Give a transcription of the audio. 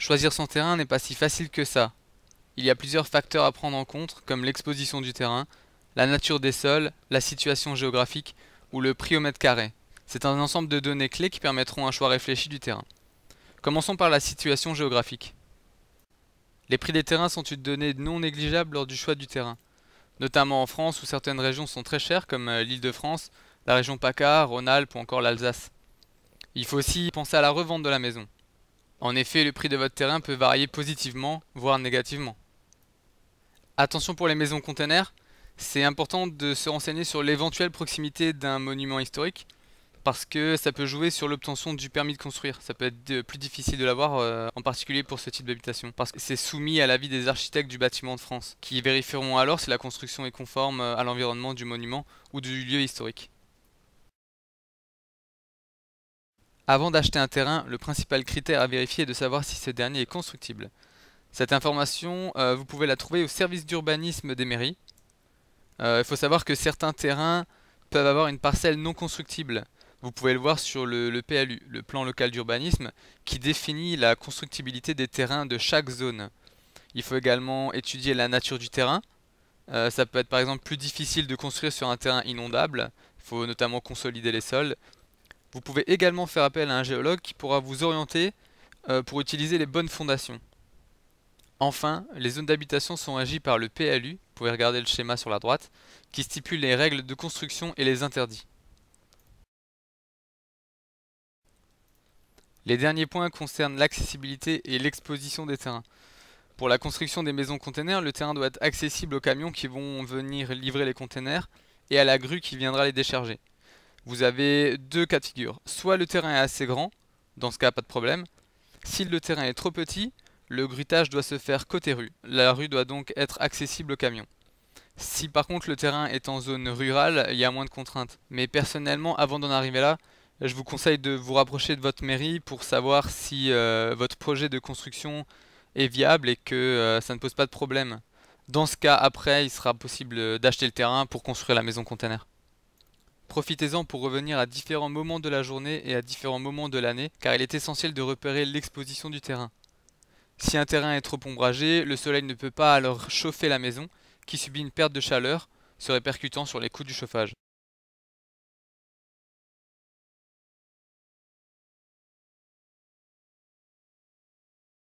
Choisir son terrain n'est pas si facile que ça. Il y a plusieurs facteurs à prendre en compte, comme l'exposition du terrain, la nature des sols, la situation géographique ou le prix au mètre carré. C'est un ensemble de données clés qui permettront un choix réfléchi du terrain. Commençons par la situation géographique. Les prix des terrains sont une donnée non négligeable lors du choix du terrain, notamment en France où certaines régions sont très chères comme l'Île-de-France, la région PACA, Rhône-Alpes ou encore l'Alsace. Il faut aussi penser à la revente de la maison. En effet, le prix de votre terrain peut varier positivement, voire négativement. Attention pour les maisons containers, c'est important de se renseigner sur l'éventuelle proximité d'un monument historique parce que ça peut jouer sur l'obtention du permis de construire. Ça peut être plus difficile de l'avoir, en particulier pour ce type d'habitation, parce que c'est soumis à l'avis des architectes du bâtiment de France, qui vérifieront alors si la construction est conforme à l'environnement du monument ou du lieu historique. Avant d'acheter un terrain, le principal critère à vérifier est de savoir si ce dernier est constructible. Cette information, vous pouvez la trouver au service d'urbanisme des mairies. Il faut savoir que certains terrains peuvent avoir une parcelle non constructible. Vous pouvez le voir sur le PLU, le plan local d'urbanisme, qui définit la constructibilité des terrains de chaque zone. Il faut également étudier la nature du terrain. Ça peut être par exemple plus difficile de construire sur un terrain inondable. Il faut notamment consolider les sols. Vous pouvez également faire appel à un géologue qui pourra vous orienter pour utiliser les bonnes fondations. Enfin, les zones d'habitation sont régies par le PLU, vous pouvez regarder le schéma sur la droite, qui stipule les règles de construction et les interdits. Les derniers points concernent l'accessibilité et l'exposition des terrains. Pour la construction des maisons containers, le terrain doit être accessible aux camions qui vont venir livrer les containers et à la grue qui viendra les décharger. Vous avez deux cas de figure. Soit le terrain est assez grand, dans ce cas pas de problème. Si le terrain est trop petit, le grutage doit se faire côté rue. La rue doit donc être accessible aux camions. Si par contre le terrain est en zone rurale, il y a moins de contraintes. Mais personnellement, avant d'en arriver là, je vous conseille de vous rapprocher de votre mairie pour savoir si votre projet de construction est viable et que ça ne pose pas de problème. Dans ce cas, après, il sera possible d'acheter le terrain pour construire la maison container. Profitez-en pour revenir à différents moments de la journée et à différents moments de l'année, car il est essentiel de repérer l'exposition du terrain. Si un terrain est trop ombragé, le soleil ne peut pas alors chauffer la maison, qui subit une perte de chaleur, se répercutant sur les coûts du chauffage.